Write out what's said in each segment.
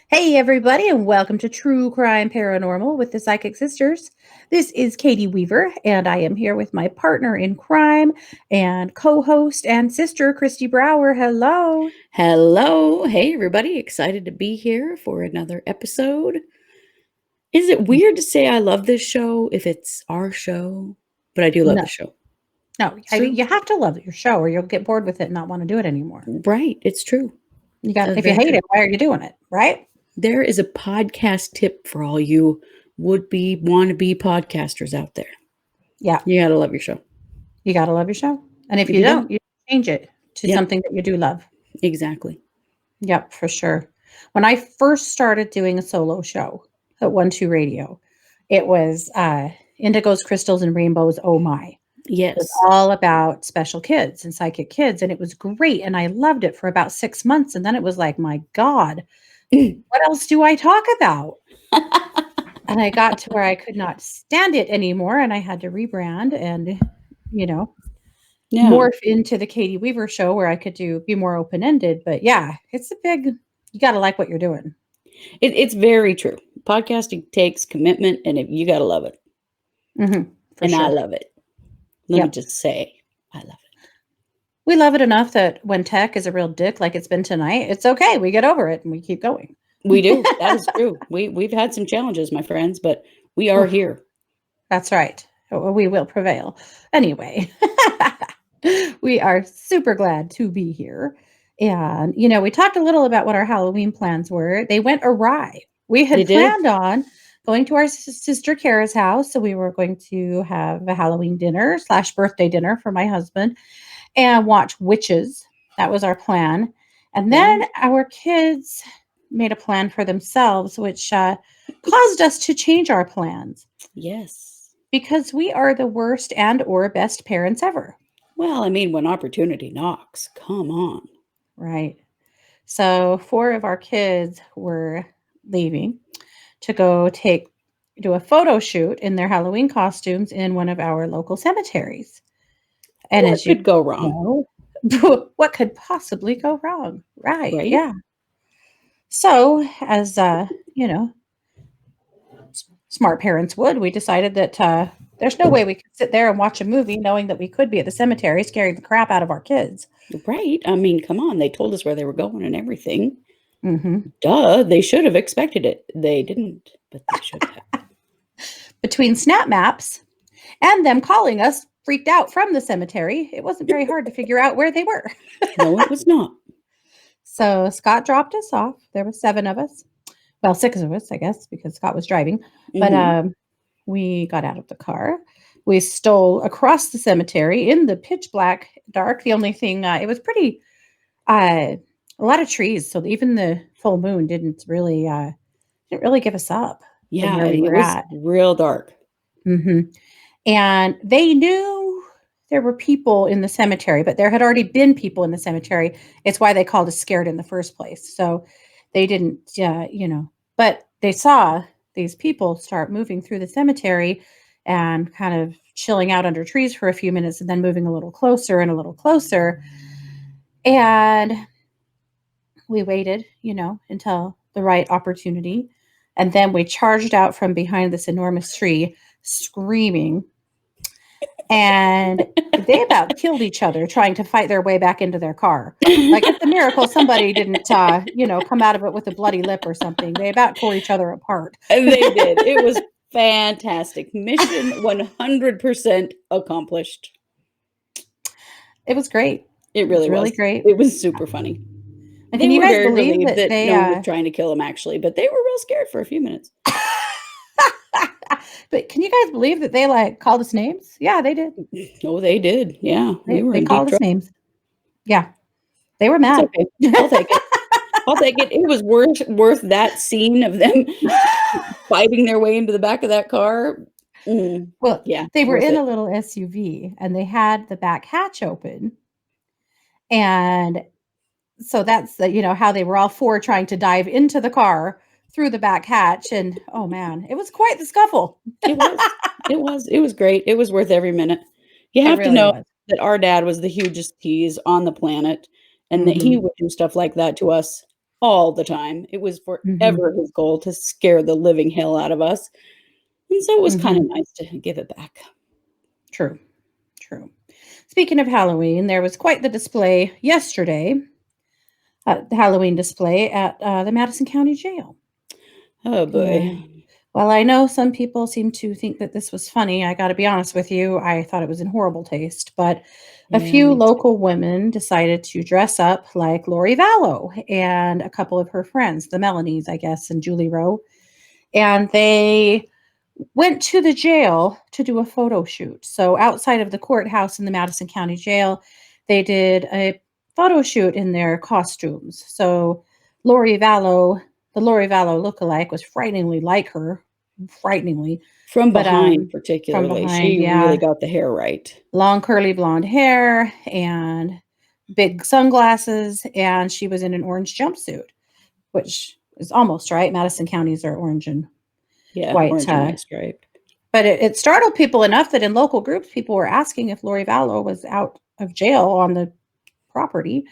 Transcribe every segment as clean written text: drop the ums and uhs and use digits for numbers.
Hey, everybody, and welcome to True Crime Paranormal with the Psychic Sisters. This is Katie Weaver, and I am here with my partner in crime and co host and sister, Kristi Brower. Hello. Hello. Hey, everybody. Excited to be here for another episode. Is it weird to say I love this show if it's our show? But I do love No, the show. no, It's true. you have to love your show or you'll get bored with it and not want to do it anymore. Right. It's true. If you Very hate true. it, why are you doing it? Right? There is a podcast tip for all you would-be, wannabe podcasters out there. Yeah. You got to love your show. You got to love your show. And if If you you don't, you change it to Yep. something that you do love. Exactly. Yep, for sure. When I first started doing a solo show at 1-2 Radio, it was Indigos, Crystals, and Rainbows. Oh my. It Yes. was all about special kids and psychic kids, and it was great, and I loved it for about 6 months, and then it was like, "My God, what else do I talk about?" And I got to where I could not stand it anymore, and I had to rebrand and, you know, Yeah. morph into the Katie Weaver show where I could be more open-ended, but yeah, it's a big you gotta like what you're doing. It's very true. Podcasting takes commitment, and you got to love it. For And sure. I love it. Let me Yep. just say, I love it. We love it enough that when tech is a real dick like it's been tonight, it's okay. We get over it and we keep going. We do. That is true. We've had some challenges, my friends, but we are Oof. here. That's right. We will prevail. Anyway, we are super glad to be here. And, we talked a little about what our Halloween plans were. They went awry. We They had did. planned on going to our sister Kara's house. So we were going to have a Halloween dinner / birthday dinner for my husband and watch Witches. That was our plan. And then our kids made a plan for themselves, which caused us to change our plans. Yes. Because we are the worst and or best parents ever. Well, I mean, when opportunity knocks, come on. Right. So 4 of our kids were leaving to go do a photo shoot in their Halloween costumes in one of our local cemeteries. And What as you could go wrong? know, what could possibly go wrong? Right. Right? Yeah. So, as smart parents would, we decided that there's no way we could sit there and watch a movie knowing that we could be at the cemetery scaring the crap out of our kids. Right. I mean, come on. They told us where they were going and everything. Mm-hmm. Duh. They should have expected it. They didn't, but they should have. Between snap maps and them calling us freaked out from the cemetery, it wasn't very hard to figure out where they were. No, it was not. So Scott dropped us off. There were 7 of us. Well, 6 of us, I guess, because Scott was driving. But we got out of the car. We stole across the cemetery in the pitch black dark. The only thing, it was pretty, a lot of trees. So even the full moon didn't really give us up. Yeah, where we it were was at. real dark. Mm-hmm. And they knew there were people in the cemetery, but there had already been people in the cemetery. It's why they called us scared in the first place. So they didn't, but they saw these people start moving through the cemetery and kind of chilling out under trees for a few minutes and then moving a little closer and a little closer. And we waited, until the right opportunity. And then we charged out from behind this enormous tree, screaming. And they about killed each other trying to fight their way back into their car. Like it's a miracle somebody didn't, come out of it with a bloody lip or something. They about tore each other apart. And they did. It was fantastic. Mission 100% accomplished. It was great. It really was really was. great. It was super funny. And They can you were guys very believe relieved that they no one was trying to kill them, actually, but they were real scared for a few minutes. But can you guys believe that they called us names? Yeah, they did. Oh, they did. Yeah, we were They in called deep us trouble. names. Yeah, they were mad. It's okay. I'll take it. I'll take it. It was worth that scene of them fighting their way into the back of that car. Well, yeah, they were worth in it. a little SUV and they had the back hatch open. And so that's how they were all 4 trying to dive into the car through the back hatch. And oh man, it was quite the scuffle. It was great. It was worth every minute. You have to really know was. that our dad was the hugest tease on the planet and that he would do stuff like that to us all the time. It was Mhm. forever his goal to scare the living hell out of us. And so it was kind of Mhm. nice to give it back. True. True. Speaking of Halloween, there was quite the display yesterday, the Halloween display at the Madison County Jail. Oh boy. And while I know some people seem to think that this was funny, I got to be honest with you, I thought it was in horrible taste. But a Yeah, few me too. local women decided to dress up like Lori Vallow and a couple of her friends, the Melanies, I guess, and Julie Rowe. And they went to the jail to do a photo shoot. So outside of the courthouse in the Madison County Jail, they did a photo shoot in their costumes. So Lori Vallow, the Lori Vallow lookalike, was frighteningly like her, frighteningly, From but behind, from particularly, behind, she really yeah, got the hair right. long curly blonde hair and big sunglasses, and she was in an orange jumpsuit, which is almost right. Madison counties are orange and Yeah, white. orange and white striped. But it startled people enough that in local groups, people were asking if Lori Vallow was out of jail on the property.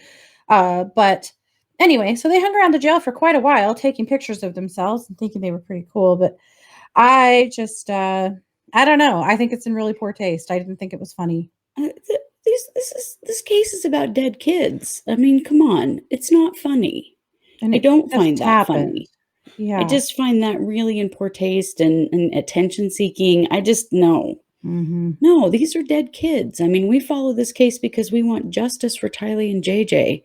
But anyway, so they hung around the jail for quite a while, taking pictures of themselves and thinking they were pretty cool. But I just, I don't know. I think it's in really poor taste. I didn't think it was funny. This case is about dead kids. I mean, come on, it's not funny. And I it don't just find that happened. funny. I Yeah. just find that really in poor taste and attention seeking. I just no. Hmm. No, these are dead kids. I mean, we follow this case because we want justice for Tylee and JJ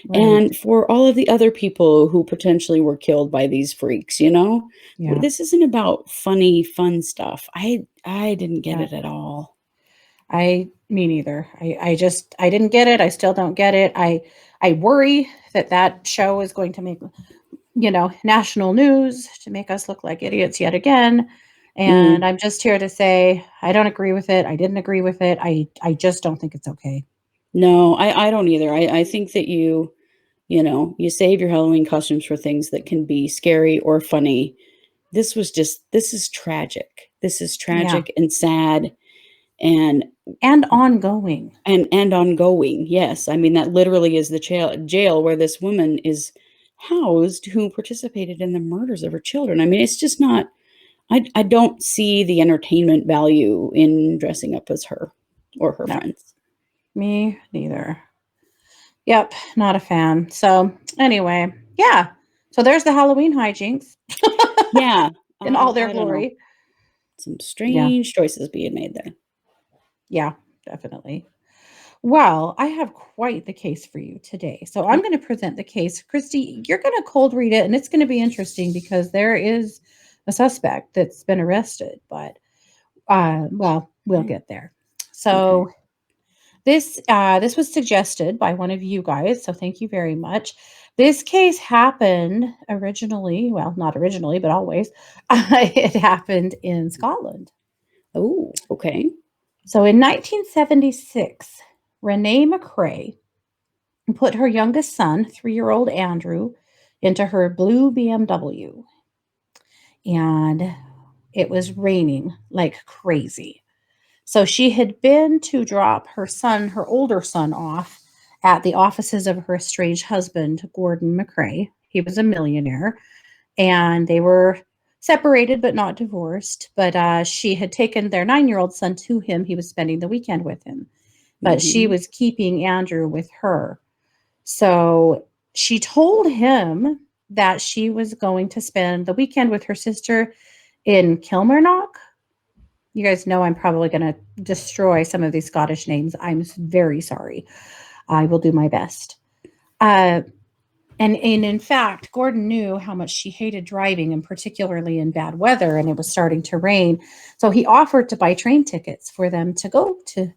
Right. and for all of the other people who potentially were killed by these freaks, you know? Yeah. This isn't about funny, fun stuff. I didn't get Yeah. it at all. Me neither. I didn't get it. I still don't get it. I worry that that show is going to make national news to make us look like idiots yet again. And Mm, I'm just here to say I don't agree with it. I didn't agree with it. I just don't think it's okay. no, I don't either. I think that you save your Halloween costumes for things that can be scary or funny. This is tragic. This is Yeah. tragic and sad and And ongoing. and ongoing. Yes, I mean that literally is the jail where this woman is housed who participated in the murders of her children. I mean, it's just not. I don't see the entertainment value in dressing up as her or her No, friends. me neither. Yep, not a fan. So anyway, yeah. So there's the Halloween hijinks Yeah, in all their I don't know. glory. Some Yeah, strange choices being made there. yeah, definitely. Well, I have quite the case for you today. So I'm Oh, going to present the case. Kristi, you're going to cold read it, and it's going to be interesting because there is a suspect that's been arrested, but well, we'll okay. get there. Okay. So this was suggested by one of you guys, so thank you very much. This case happened originally, well, not originally, but always. It happened in Scotland. Oh, okay. So in 1976, Renee MacRae put her youngest son, 3-year-old Andrew, into her blue BMW. And it was raining like crazy. So she had been to drop her son, her older son, off at the offices of her estranged husband, Gordon MacRae. He was a millionaire, and they were separated but not divorced. But she had taken their 9-year-old son to him. He was spending the weekend with him, but she Mhm. was keeping Andrew with her. So she told him that she was going to spend the weekend with her sister in Kilmarnock. You guys know I'm probably going to destroy some of these Scottish names. I'm very sorry. I will do my best. Uh, and in fact, Gordon knew how much she hated driving, and particularly in bad weather, and it was starting to rain. So he offered to buy train tickets for them to go to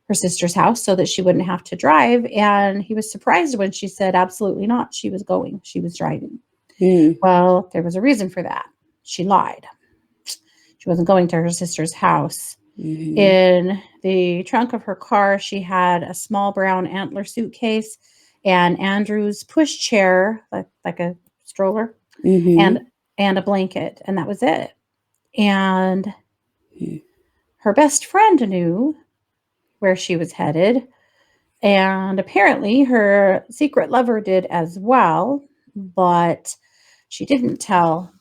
her sister's house so that she wouldn't have to drive. And he was surprised when she said, absolutely not. She was going, she was driving. Mm, Well, there was a reason for that. She lied. She wasn't going to her sister's house. mhm, In the trunk of her car, she had a small brown antler suitcase and Andrew's pushchair, like a stroller, and mhm, and a blanket, and that was it. And mm, her best friend knew where she was headed, and apparently her secret lover did as well. but she didn't tell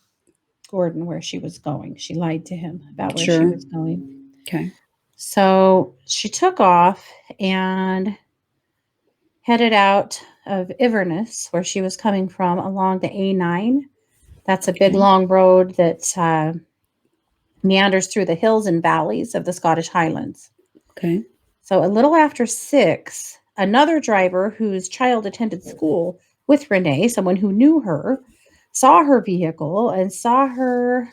Gordon where she was going. She lied to him about where she Sure. was going. Okay. So she took off and headed out of Inverness, where she was coming from, along the A9. That's a big, Okay. long road that meanders through the hills and valleys of the Scottish Highlands. Okay. So a little after 6, another driver whose child attended school with Renae, someone who knew her, saw her vehicle and saw her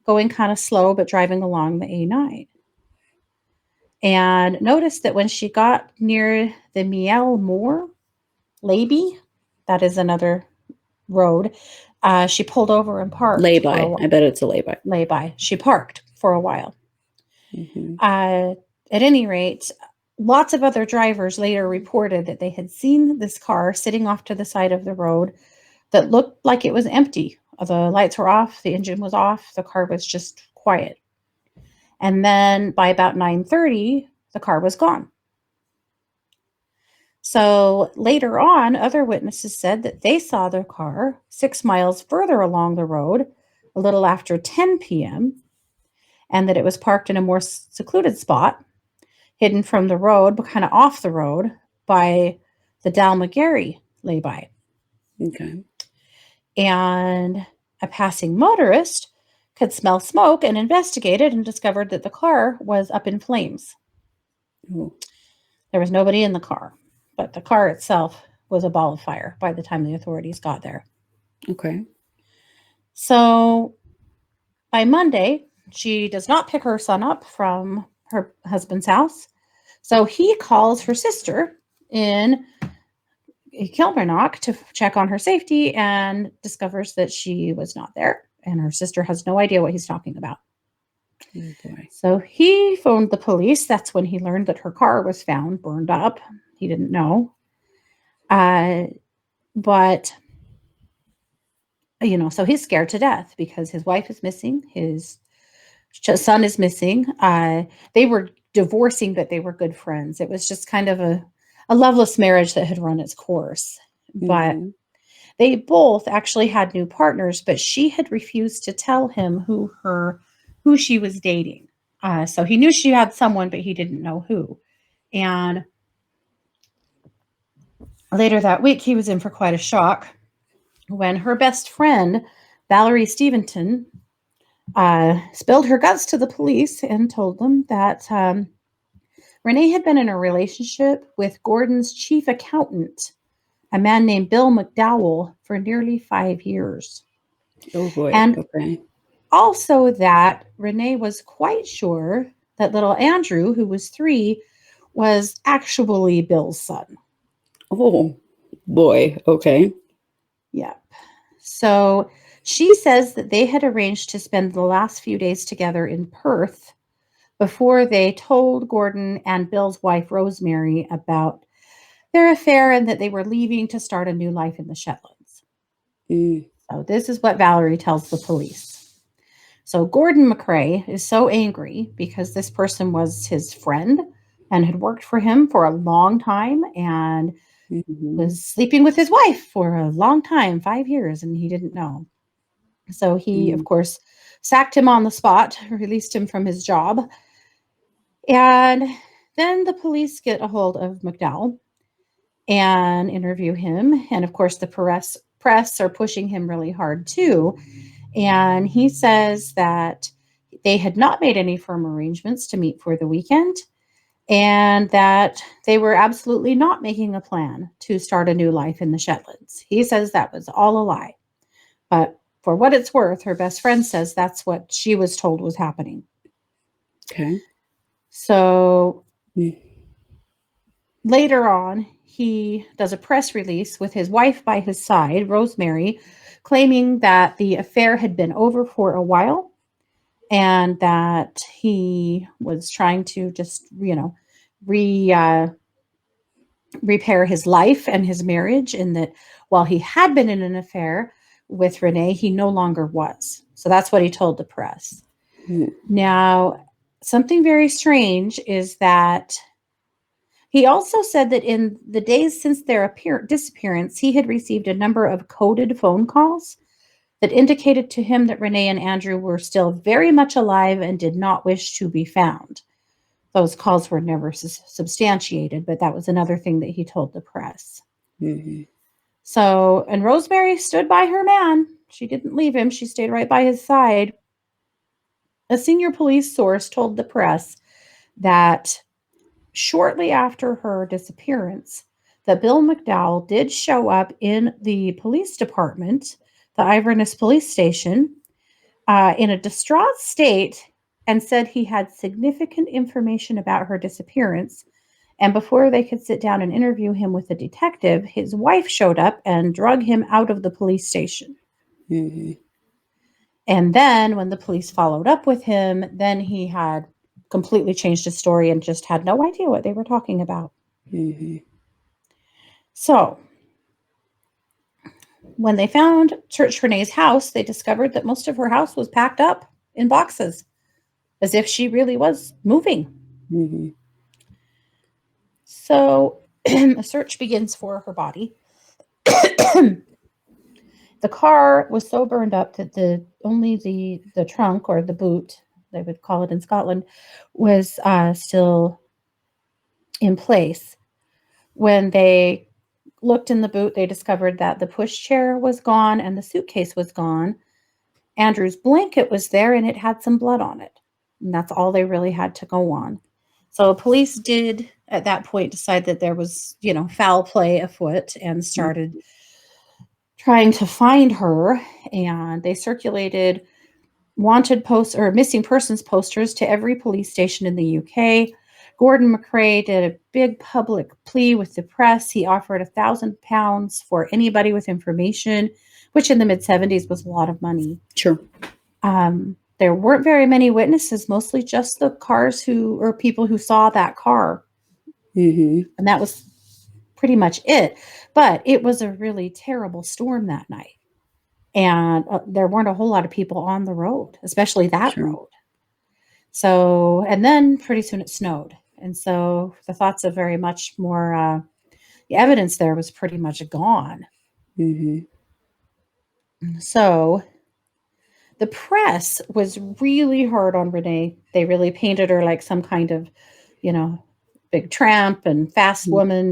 going kind of slow but driving along the A9. And noticed that when she got near the Miel Moor, Lady, that is another road, she pulled over and parked for a Lay-by. I bet it's a lay-by. lay-by. She parked for a while. Mm-hmm. At any rate, lots of other drivers later reported that they had seen this car sitting off to the side of the road that looked like it was empty. The lights were off, the engine was off, the car was just quiet. And then by about 9:30, the car was gone. So later on, other witnesses said that they saw the car 6 miles further along the road, a little after 10 p.m., and that it was parked in a more secluded spot, hidden from the road, but kind of off the road by the Dalmagary lay-by. Okay. And a passing motorist could smell smoke and investigated and discovered that the car was up in flames. Oh. There was nobody in the car, but the car itself was a ball of fire by the time the authorities got there. Okay. So by Monday, she does not pick her son up from her husband's house. So he calls her sister in Kilmarnock to check on her safety and discovers that she was not there. And her sister has no idea what he's talking about. Oh boy. So he phoned the police. That's when he learned that her car was found burned up. He didn't know. But, so he's scared to death because his wife is missing. His son is missing. They were divorcing, but they were good friends. It was just kind of a loveless marriage that had run its course. But Mm-hmm. they both actually had new partners, but she had refused to tell him who she was dating. So he knew she had someone, but he didn't know who. And later that week, he was in for quite a shock when her best friend, Valerie Steventon, spilled her guts to the police and told them that Renae had been in a relationship with Gordon's chief accountant, a man named Bill McDowell, for nearly 5 years. Oh boy. And Okay. also that Renae was quite sure that little Andrew, who was 3, was actually Bill's son. Oh boy. Okay. Yep. So she says that they had arranged to spend the last few days together in Perth before they told Gordon and Bill's wife, Rosemary, about their affair and that they were leaving to start a new life in the Shetlands. Mm. So this is what Valerie tells the police. So Gordon MacRae is so angry because this person was his friend and had worked for him for a long time and Mm-hmm. was sleeping with his wife for a long time, 5 years, and he didn't know. So he, of course, sacked him on the spot, released him from his job. And then the police get a hold of McDowell and interview him. And of course, the press are pushing him really hard too. And he says that they had not made any firm arrangements to meet for the weekend and that they were absolutely not making a plan to start a new life in the Shetlands. He says that was all a lie. But for what it's worth, her best friend says that's what she was told was happening. Okay. So later on, he does a press release with his wife by his side, Rosemary, claiming that the affair had been over for a while and that he was trying to just, repair his life and his marriage, and that while he had been in an affair with Renae, he no longer was. So that's what he told the press. Mm. Now, something very strange is that He also said that in the days since their disappearance, he had received a number of coded phone calls that indicated to him that Renee and Andrew were still very much alive and did not wish to be found. Those calls were never substantiated, but that was another thing that he told the press. Mm-hmm. So, and Rosemary stood by her man. She didn't leave him. She stayed right by his side. A senior police source told the press that shortly after her disappearance, that Bill McDowell did show up in the police department, the Iverness police station, in a distraught state and said he had significant information about her disappearance. And before they could sit down and interview him with a detective, his wife showed up and drug him out of the police station. Mm-hmm. And then when the police followed up with him, then he had completely changed his story and just had no idea what they were talking about. Mm-hmm. So when they searched Renee's house, they discovered that most of her house was packed up in boxes, as if she really was moving. Mm-hmm. So a search begins for her body. The car was so burned up that only the trunk, or the boot, they would call it in Scotland, was still in place. When they looked in the boot, they discovered that the pushchair was gone and the suitcase was gone. Andrew's blanket was there and it had some blood on it. And that's all they really had to go on. So police did at that point decide that there was, foul play afoot and started trying to find her. And they circulated wanted posts or missing persons posters to every police station in the UK. Gordon MacRae did a big public plea with the press. He offered £1,000 for anybody with information, which in the mid-70s was a lot of money. Sure. There weren't very many witnesses, mostly just the people who saw that car. Mm-hmm. And that was pretty much it. But it was a really terrible storm that night. And there weren't a whole lot of people on the road, especially that road. So, and then pretty soon it snowed. And so the thoughts of very much more, the evidence there was pretty much gone. Mm-hmm. So the press was really hard on Renee. They really painted her like some kind of, big tramp and fast woman,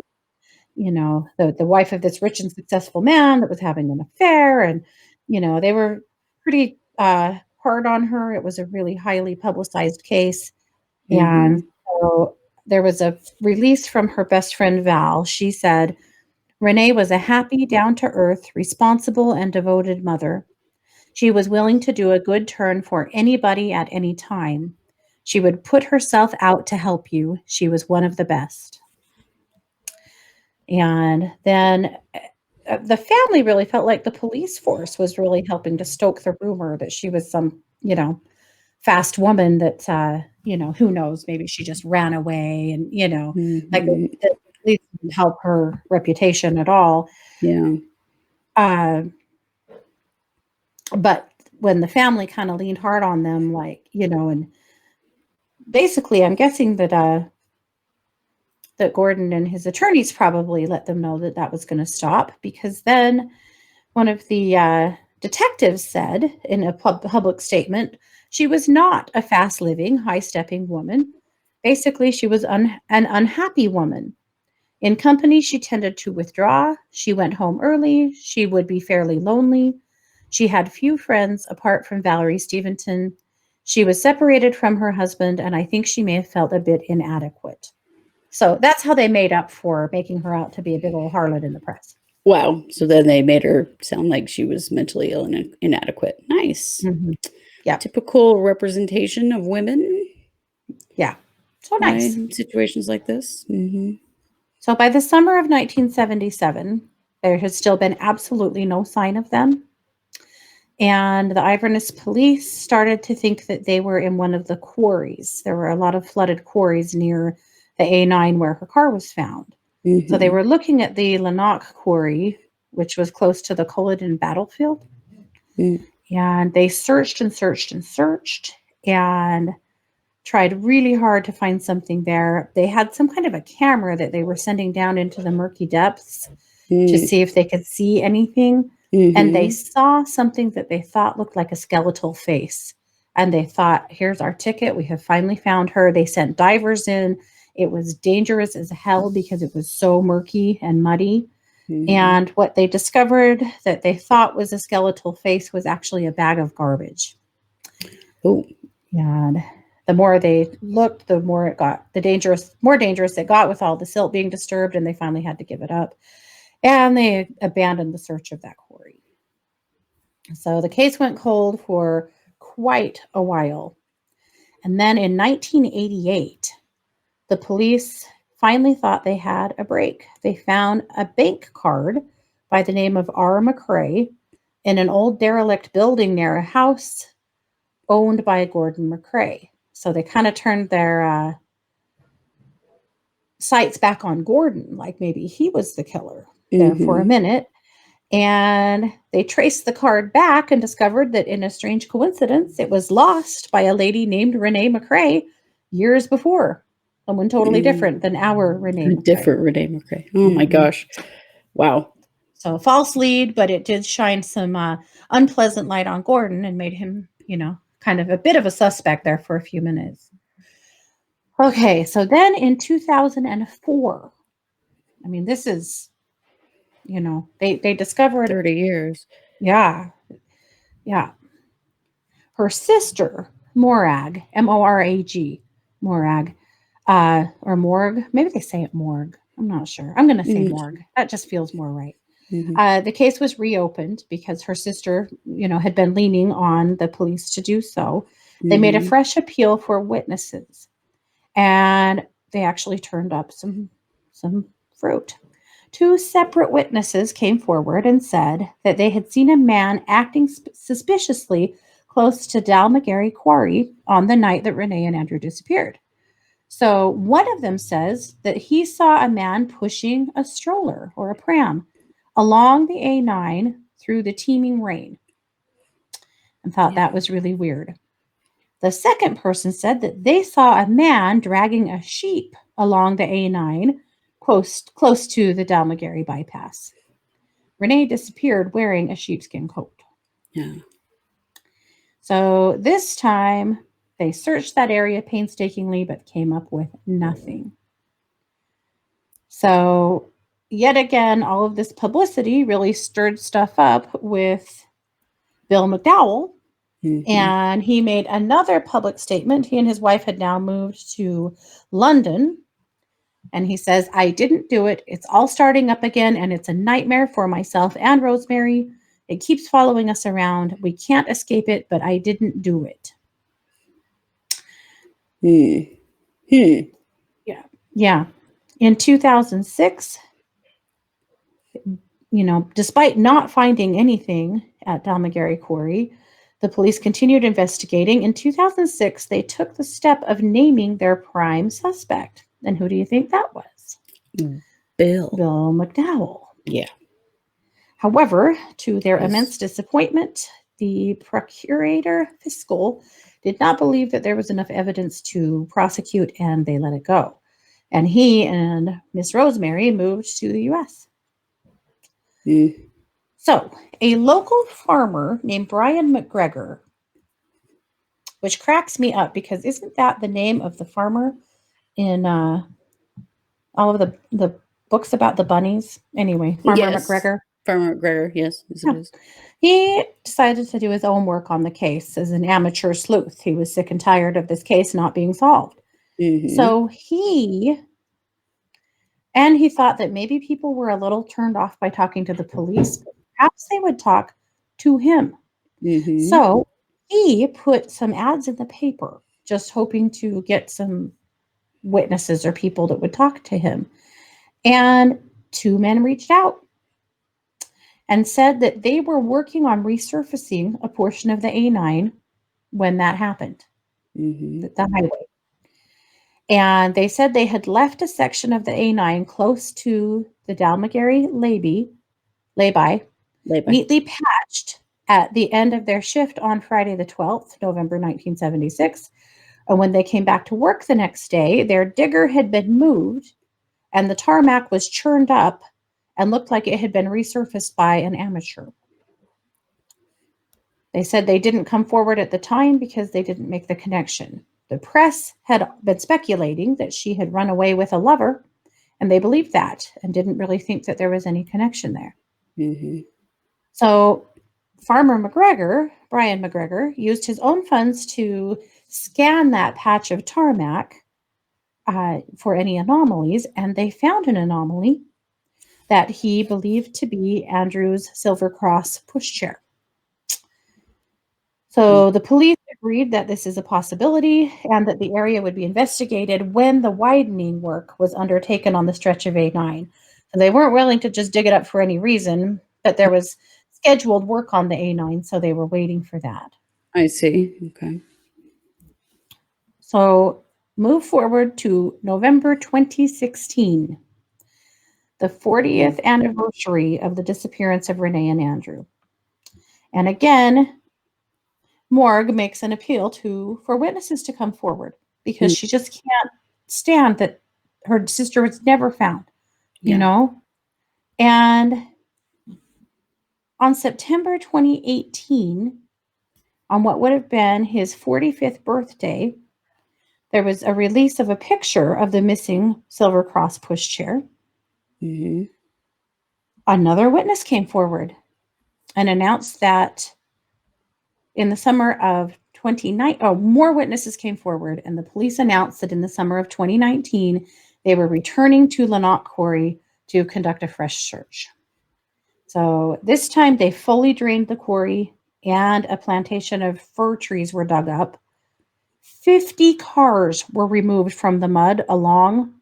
the wife of this rich and successful man that was having an affair. And, they were pretty hard on her. It was a really highly publicized case. Mm-hmm. And so there was a release from her best friend, Val. She said, Renee was a happy, down-to-earth, responsible, and devoted mother. She was willing to do a good turn for anybody at any time. She would put herself out to help you. She was one of the best. And then the family really felt like the police force was really helping to stoke the rumor that she was some, fast woman that, who knows, maybe she just ran away and, like it at least didn't help her reputation at all. Yeah. But when the family kind of leaned hard on them, and basically I'm guessing that Gordon and his attorneys probably let them know that was going to stop, because then one of the detectives said in a public statement, she was not a fast-living, high-stepping woman. Basically, she was an unhappy woman. In company, she tended to withdraw. She went home early. She would be fairly lonely. She had few friends apart from Valerie Steventon. She was separated from her husband, and I think she may have felt a bit inadequate. So that's how they made up for making her out to be a big old harlot in the press. Wow. So then they made her sound like she was mentally ill and inadequate. Nice. Mm-hmm. Yeah. Typical representation of women. Yeah. So nice. In situations like this. Mm-hmm. So by the summer of 1977, there had still been absolutely no sign of them. And the Iverness police started to think that they were in one of the quarries. There were a lot of flooded quarries near the A9 where her car was found. Mm-hmm. So they were looking at the Lanark quarry, which was close to the Culloden battlefield. And they searched and searched and searched and tried really hard to find something there. They had some kind of a camera that they were sending down into the murky depths to see if they could see anything. And they saw something that they thought looked like a skeletal face. And they thought, here's our ticket. We have finally found her. They sent divers in. It was dangerous as hell because it was so murky and muddy. And what they discovered that they thought was a skeletal face was actually a bag of garbage. Oh. And the more they looked, the more it got more dangerous it got with all the silt being disturbed, and they finally had to give it up. And they abandoned the search of that quarry. So the case went cold for quite a while. And then in 1988, the police finally thought they had a break. They found a bank card by the name of R. MacRae in an old derelict building near a house owned by Gordon MacRae. So they kind of turned their sights back on Gordon, like maybe he was the killer there for a minute. And they traced the card back and discovered that in a strange coincidence, it was lost by a lady named Renae MacRae years before. Someone totally different than our Renee MacRae. Different Renee MacRae. Oh my gosh. Wow. So a false lead, but it did shine some unpleasant light on Gordon and made him, kind of a bit of a suspect there for a few minutes. Okay, so then in 2004, I mean, this is, they discovered 30 years. Yeah. Yeah. Her sister, Morag, Morag, Morag, or Morg. Maybe they say it Morg. I'm not sure. I'm going to say Morg. That just feels more right. The case was reopened because her sister, had been leaning on the police to do so. They made a fresh appeal for witnesses, and they actually turned up some fruit. 2 separate witnesses came forward and said that they had seen a man acting suspiciously close to Dalmagary Quarry on the night that Renee and Andrew disappeared. So one of them says that he saw a man pushing a stroller or a pram along the A9 through the teeming rain and thought that was really weird. The second person said that they saw a man dragging a sheep along the A9 close to the Dalmagary bypass. Renee disappeared wearing a sheepskin coat. Yeah. So this time they searched that area painstakingly, but came up with nothing. So yet again, all of this publicity really stirred stuff up with Bill McDowell. And he made another public statement. He and his wife had now moved to London. And he says, I didn't do it. It's all starting up again, and it's a nightmare for myself and Rosemary. It keeps following us around. We can't escape it, but I didn't do it. Yeah. In 2006, despite not finding anything at Dalmagary Quarry, the police continued investigating. In 2006, they took the step of naming their prime suspect. And who do you think that was? Bill McDowell. Yeah. However, to their immense disappointment, the procurator fiscal did not believe that there was enough evidence to prosecute, and they let it go. And he and Miss Rosemary moved to the U.S. So, a local farmer named Brian McGregor, which cracks me up because isn't that the name of the farmer in all of the books about the bunnies? Anyway, Farmer McGregor. Farmer McGregor, yes. It is. He decided to do his own work on the case as an amateur sleuth. He was sick and tired of this case not being solved. So he thought that maybe people were a little turned off by talking to the police. But perhaps they would talk to him. So he put some ads in the paper, just hoping to get some witnesses or people that would talk to him. And 2 men reached out and said that they were working on resurfacing a portion of the A9 when that happened, the highway. And they said they had left a section of the A9 close to the Dalmagary lay-by, neatly patched at the end of their shift on Friday the 12th, November 1976, And when they came back to work the next day, their digger had been moved and the tarmac was churned up and looked like it had been resurfaced by an amateur. They said they didn't come forward at the time because they didn't make the connection. The press had been speculating that she had run away with a lover, and they believed that and didn't really think that there was any connection there. Mm-hmm. So Farmer MacGregor, Brian MacGregor, used his own funds to scan that patch of tarmac for any anomalies, and they found an anomaly that he believed to be Andrew's Silver Cross pushchair. So the police agreed that this is a possibility and that the area would be investigated when the widening work was undertaken on the stretch of A9. So they weren't willing to just dig it up for any reason, but there was scheduled work on the A9, so they were waiting for that. I see. Okay. So move forward to November 2016, the 40th anniversary of the disappearance of Renee and Andrew. And again, Morgue makes an appeal for witnesses to come forward because she just can't stand that her sister was never found, you know? And on September 2018, on what would have been his 45th birthday, there was a release of a picture of the missing Silver Cross pushchair. Mm-hmm. Another witness came forward and announced that in the summer of 2019, more witnesses came forward, and the police announced that in the summer of 2019, they were returning to Lanoc Quarry to conduct a fresh search. So this time they fully drained the quarry and a plantation of fir trees were dug up. 50 cars were removed from the mud along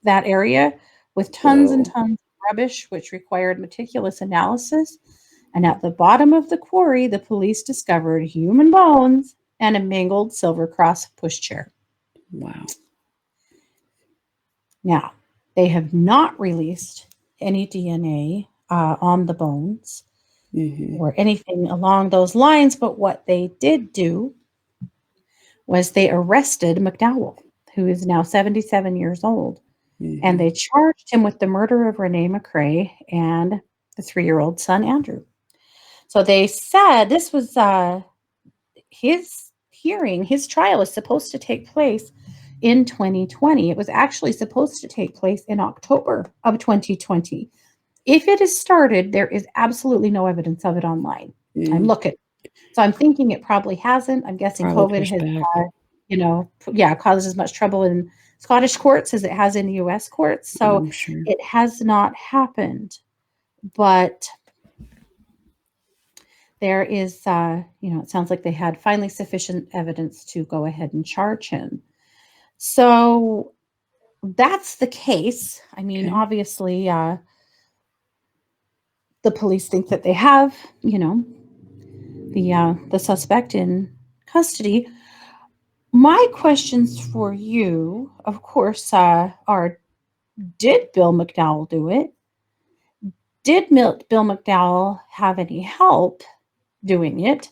that area with tons and tons of rubbish, which required meticulous analysis. And at the bottom of the quarry, the police discovered human bones and a mangled Silver Cross pushchair. Wow. Now, they have not released any DNA on the bones or anything along those lines, but what they did do was they arrested McDowell, who is now 77 years old, and they charged him with the murder of Renae MacRae and the 3-year-old son, Andrew. So they said this was his hearing, his trial is supposed to take place in 2020. It was actually supposed to take place in October of 2020. If it is started, there is absolutely no evidence of it online. I'm looking. So I'm thinking it probably hasn't. I'm guessing COVID has, caused as much trouble in Scottish courts as it has in US courts. So it has not happened. But there is, it sounds like they had finally sufficient evidence to go ahead and charge him. So that's the case. I mean, obviously, the police think that they have, the suspect in custody. My questions for you, of course, are: did Bill McDowell do it? Did Bill McDowell have any help doing it?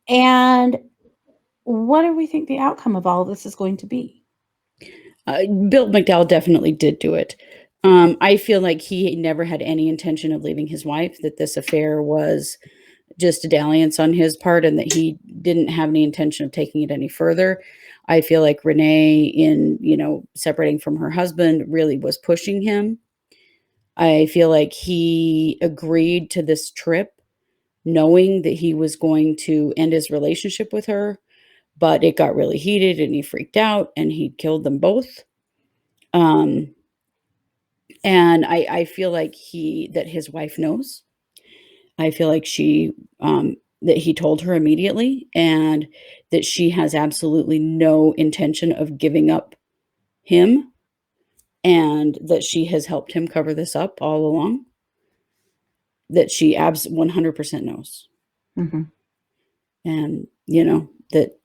And what do we think the outcome of all of this is going to be? Bill McDowell definitely did do it. I feel like he never had any intention of leaving his wife, that this affair was just a dalliance on his part and that he didn't have any intention of taking it any further. I feel like Renee, in, separating from her husband, really was pushing him. I feel like he agreed to this trip knowing that he was going to end his relationship with her, but it got really heated and he freaked out and he killed them both. And I feel like that his wife knows. I feel like that he told her immediately and that she has absolutely no intention of giving up him and that she has helped him cover this up all along. That she 100% knows. And, that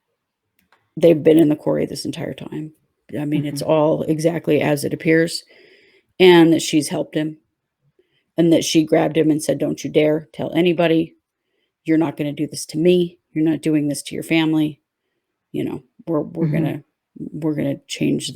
they've been in the quarry this entire time. I mean, it's all exactly as it appears. And that she's helped him. And that she grabbed him and said, "Don't you dare tell anybody. You're not going to do this to me. You're not doing this to your family. We're going to we're going to change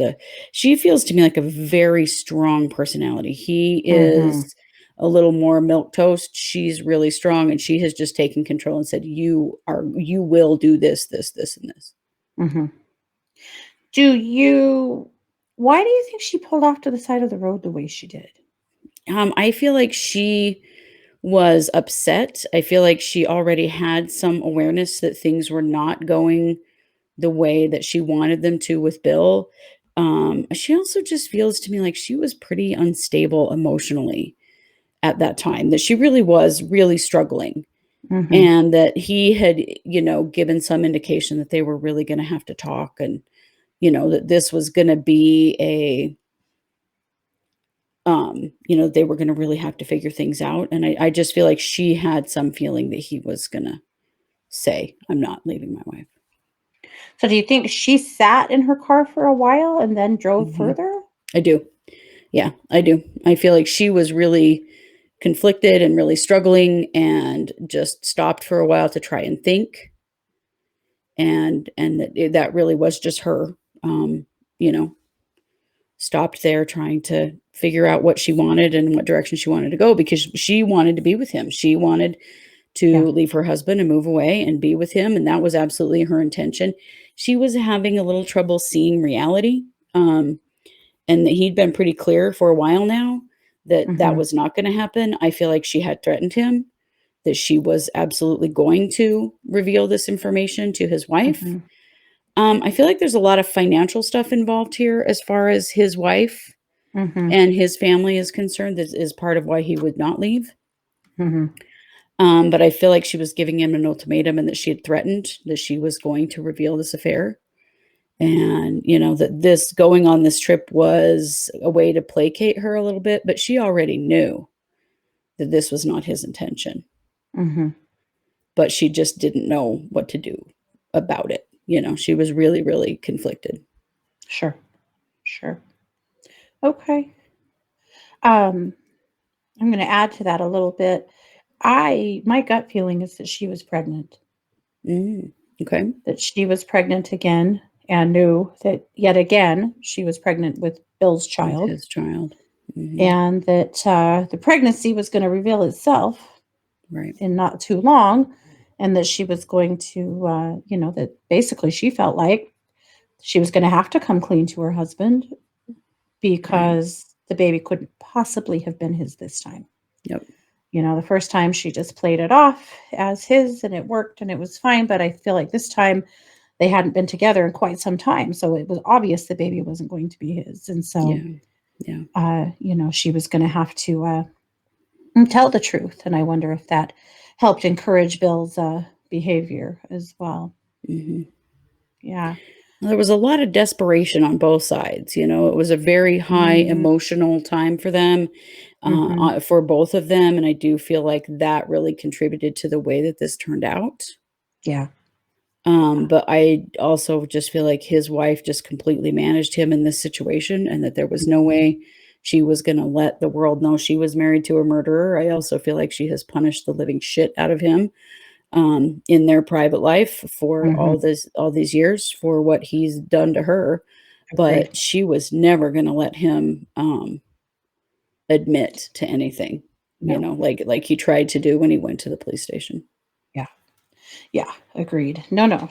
she feels to me like a very strong personality. He Mhm. is a little more milk toast. She's really strong, and she has just taken control and said, you will do this, this, this, and this. Mhm. Do you Why do you think she pulled off to the side of the road the way she did? I feel like she was upset. I feel like she already had some awareness that things were not going the way that she wanted them to with Bill. She also just feels to me like she was pretty unstable emotionally at that time, that she really was really struggling, Mhm. and that he had, given some indication that they were really going to have to talk, and, that this was going to be they were going to really have to figure things out. And I just feel like she had some feeling that he was going to say, I'm not leaving my wife. So do you think she sat in her car for a while and then drove Hmm. further? I do. Yeah, I do. I feel like she was really conflicted and really struggling, and just stopped for a while to try and think, and that really was just her, you know, stopped there trying to figure out what she wanted and what direction she wanted to go, because she wanted to be with him. She wanted Yeah. to leave her husband and move away and be with him, and that was absolutely her intention. She was having a little trouble seeing reality, um, and that he'd been pretty clear for a while now that that Mhm. was not gonna happen. I feel like she had threatened him, that she was absolutely going to reveal this information to his wife. Mhm. I feel like there's a lot of financial stuff involved here as far as his wife Mhm. and his family is concerned. This is part of why he would not leave. Mhm. But I feel like she was giving him an ultimatum, and that she had threatened that she was going to reveal this affair. And, that this going on this trip was a way to placate her a little bit, but she already knew that this was not his intention, Mhm. but she just didn't know what to do about it. She was really, really conflicted. Sure. Sure. Okay. Um, I'm gonna add to that a little bit. My gut feeling is that she was pregnant, Mm, okay. that she was pregnant again and knew that yet again she was pregnant with Bill's With child, his child. Hmm. and that the pregnancy was going to reveal itself Right. in not too long, and that she was going to, that basically she felt like she was going to have to come clean to her husband Right. because the baby couldn't possibly have been his this time. Yep. The first time she just played it off as his and it worked and it was fine. But I feel like this time they hadn't been together in quite some time. So it was obvious the baby wasn't going to be his. And so, Yeah. Yeah. she was going to have to tell the truth. And I wonder if that helped encourage Bill's behavior as well. Hmm. Yeah. There was a lot of desperation on both sides. It was a very high Mhm. emotional time for them, Mhm. for both of them. And I do feel like that really contributed to the way that this turned out. Yeah. Yeah. But I also just feel like his wife just completely managed him in this situation, and that there was no way she was going to let the world know she was married to a murderer. I also feel like she has punished the living shit out of him, in their private life for Mhm. all these years for what he's done to her. Agreed. But she was never going to let him, admit to anything, No. like he tried to do when he went to the police station. Yeah. Yeah. Agreed. No, no.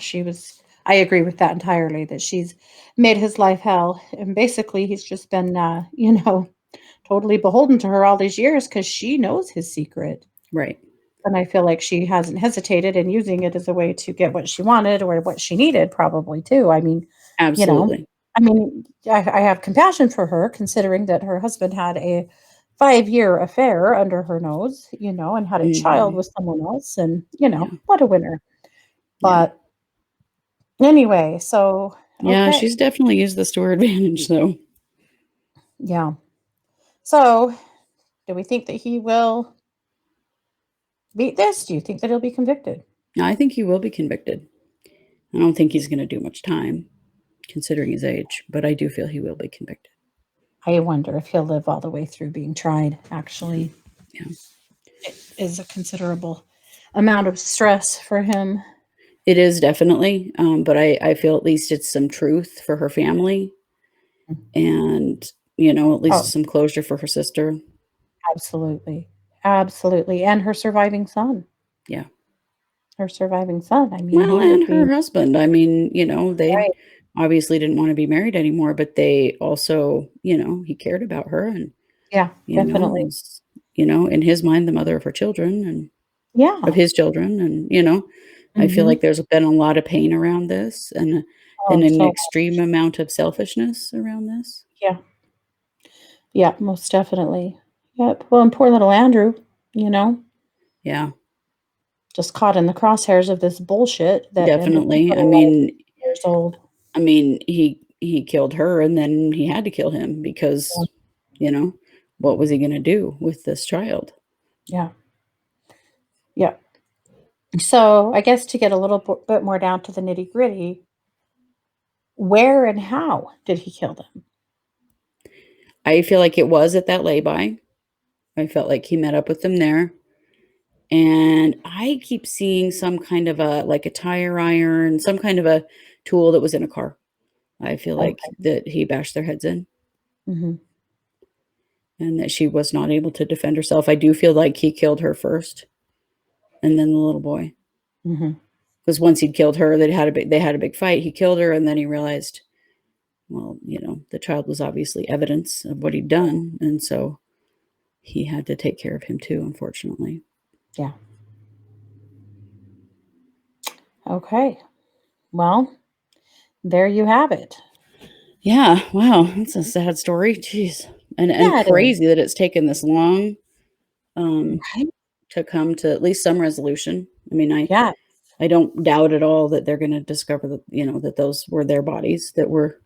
I agree with that entirely, that she's made his life hell. And basically, he's just been, totally beholden to her all these years because she knows his secret. Right. And I feel like she hasn't hesitated in using it as a way to get what she wanted or what she needed, probably too. You know, Absolutely. I have compassion for her considering that her husband had a 5-year affair under her nose, and had a child Hmm. with someone else. And, Yeah. what a winner. Yeah. But anyway, so, Yeah, okay. she's definitely used this to her advantage, though. Yeah. So, do we think that he will beat this? Do you think that he'll be convicted? I think he will be convicted. I don't think he's gonna do much time, considering his age, but I do feel he will be convicted. I wonder if he'll live all the way through being tried, Yeah. actually. Yeah. It is a considerable amount of stress for him. It is definitely, but I feel at least it's some truth for her family and, at least Oh, some closure for her sister. absolutely. Absolutely. And her surviving son. Yeah. Her surviving son. I mean, Well, he would and her be husband. I mean, they right. obviously didn't wanna be married anymore, but they also, he cared about her and, Yeah, definitely. was, in his mind, the mother of her children and of Yeah. his children, and, I feel Mhm. like there's been a lot of pain around this and Oh, an so extreme amount of selfishness around this. yeah. Yeah, most definitely. Yep. Well, and poor little Andrew, you know, Yeah, just caught in the crosshairs of this bullshit that ended up definitely. putting him at 18 years old. He killed her and then he had to kill him Yeah. because, you know, what was he gonna do with this child? Yeah. Yeah. So, I guess to get a little bit more down to the nitty-gritty, where and how did he kill them? I feel like it was at that lay-by. I felt like he met up with them there, and I keep seeing some kind of a tire iron, some kind of a tool that was in a car. I feel like Okay. that he bashed their heads in Mhm. and that she was not able to defend herself. I do feel like he killed her first and then the little boy. Mhm. Because once he'd killed her, they had a big fight. He killed her, and then he realized, well, the child was obviously evidence of what he'd done, and so he had to take care of him too, unfortunately. Yeah. Okay. Well, there you have it. Yeah, wow, that's a sad story. Jeez. And Yeah, it is. crazy that it's taken this long, um, Right? to come to at least some resolution. I mean, Yeah. I don't doubt at all that they're gonna discover that, that those were their bodies that were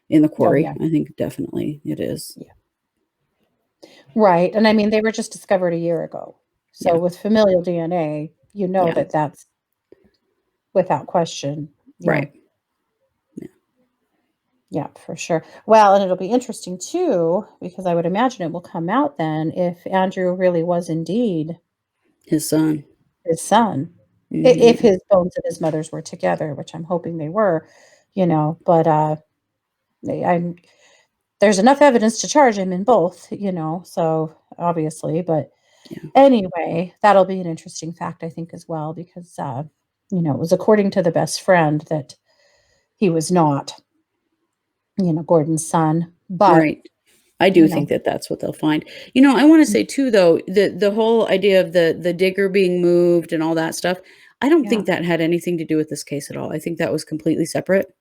in the Oh, quarry. yeah. I think definitely it is. Yeah. Right, and I mean, they were just discovered a year ago. So Yeah, with familial DNA, you know yeah, that that's without question. Yeah. right. Yeah. Yeah, for sure. Well, and it'll be interesting too, because I would imagine it will come out then if Andrew really was indeed His son. his son. If Mhm. his bones and his mother's were together, which I'm hoping they were, but I'm there's enough evidence to charge him in both, so obviously, but Yeah. anyway, that'll be an interesting fact, I think, as well, because, it was according to the best friend that he was not, Gordon's son, but, Right. I do you know think that that's what they'll find. I wanna Mm, say too, though, the whole idea of the digger being moved and all that stuff, I don't yeah, think that had anything to do with this case at all. I think that was completely separate.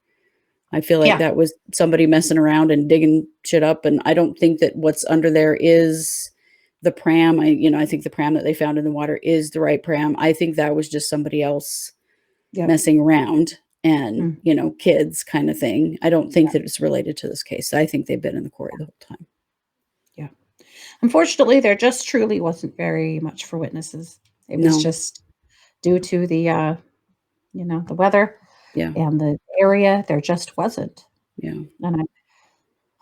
I feel like yeah, that was somebody messing around and digging shit up, and I don't think that what's under there is the pram. I think the pram that they found in the water is the right pram. I think that was just somebody else yep, messing around and, mm, kids kinda thing. I don't think yeah, that it's related to this case. I think they've been in the quarry the whole time. yeah. Unfortunately, there just truly wasn't very much for witnesses. It was No. just due to the weather Yeah. and the area, there just wasn't, Yeah. and I'm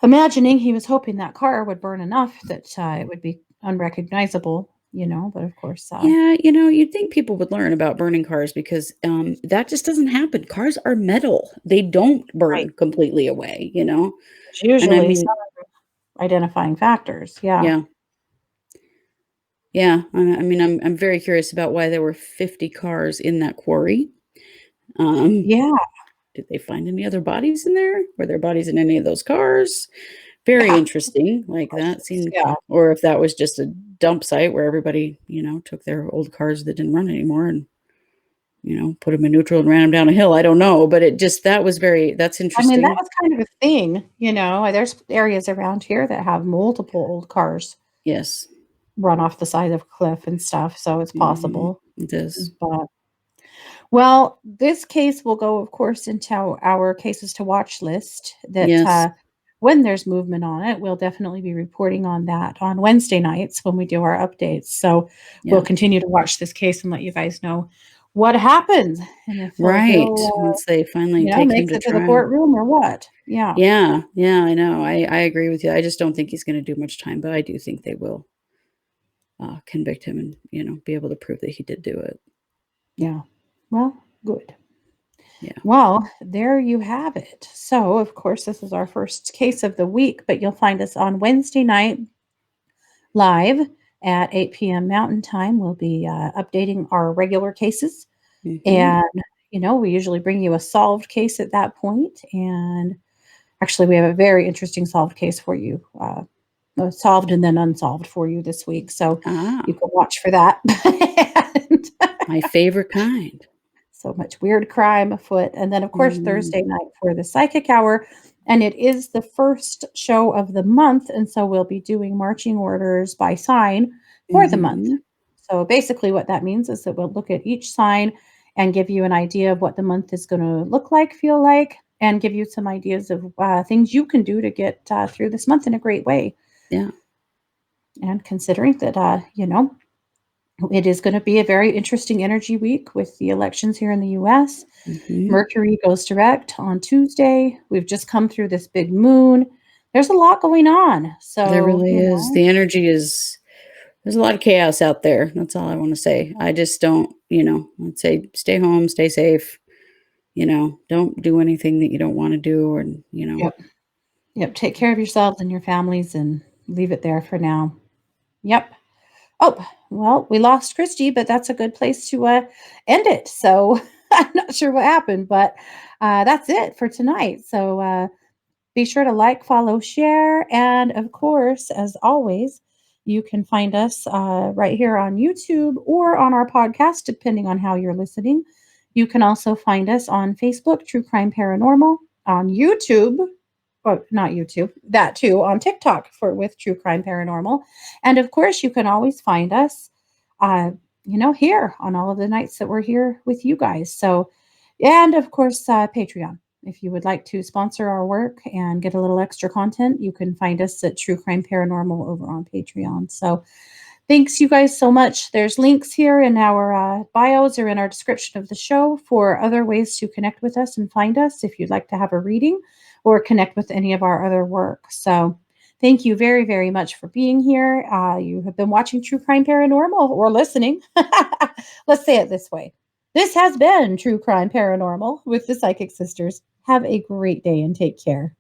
imagining he was hoping that car would burn enough that, it would be unrecognizable, but of course, Yeah, you'd think people would learn about burning cars because, that just doesn't happen. Cars are metal. They don't right. burn completely away? There's And I usually mean some identifying factors, yeah. yeah. Yeah, I mean, I'm very curious about why there were 50 cars in that quarry. Um, Yeah, did they find any other bodies in there? Were there bodies in any of those cars? Very yeah, interesting, like, that questions, seemed yeah, or if that was just a dump site where everybody, took their old cars that didn't run anymore and, put them in neutral and ran them down a hill, I don't know, but that's I mean, that interesting. was kind of a thing, there's areas around here that have multiple old cars Yes. run off the side of a cliff and stuff, so it's Mhm. possible, It is. but well, this case will go, of course, into our cases to watch list that, Yes. when there's movement on it, we'll definitely be reporting on that on Wednesday nights when we do our updates. So we'll Yeah. continue to watch this case and let you guys know what happens and if Right, he'll, once they finally take him makes to it to the trial. courtroom or what. Yeah. Yeah, yeah, I know, I agree with you, I just don't think he's gonna do much time, but I do think they will, convict him and, be able to prove that he did do it. Yeah. Well, good. Yeah. Well, there you have it. So, of course, this is our first case of the week, but you'll find us on Wednesday night live at 8 p.m. Mountain Time. We'll be updating our regular cases. Mhm. And, we usually bring you a solved case at that point. And actually, we have a very interesting solved case for you, solved and then unsolved for you this week. So Ah, you can watch for that. And my favorite kind. so much weird crime afoot. And then, of course, Mm. Thursday night for the Psychic Hour. And it is the first show of the month. And so we'll be doing marching orders by sign for the month. Mhm. So basically, what that means is that we'll look at each sign and give you an idea of what the month is going to look like, feel like, and give you some ideas of things you can do to get through this month in a great way. Yeah. And considering that, it is going to be a very interesting energy week with the elections here in the US. Mhm. Mercury goes direct on Tuesday. We've just come through this big moon. There's a lot going on. There So, really is. The energy is there's a lot of chaos out there. That's all I wanna say. I just don't, I'd say stay home, stay safe, don't do anything that you don't wanna do yep. Yep. Take care of yourselves and your families and leave it there for now. Yep. Oh, well, we lost Kristi, but that's a good place to end it. So I'm not sure what happened, but that's it for tonight. So be sure to like, follow, share. And of course, as always, you can find us right here on YouTube or on our podcast, depending on how you're listening. You can also find us on Facebook, True Crime Paranormal, on YouTube, well, not YouTube, that too, on TikTok for with True Crime Paranormal. And of course, you can always find us, here on all of the nights that we're here with you guys. So, and of course, Patreon. If you would like to sponsor our work and get a little extra content, you can find us at True Crime Paranormal over on Patreon. So, thanks you guys so much. There's links here in our bios or in our description of the show for other ways to connect with us and find us if you'd like to have a reading or connect with any of our other work. So, thank you very, very much for being here. You have been watching True Crime Paranormal or listening. Let's say it this way. This has been True Crime Paranormal with the Psychic Sisters. Have a great day and take care.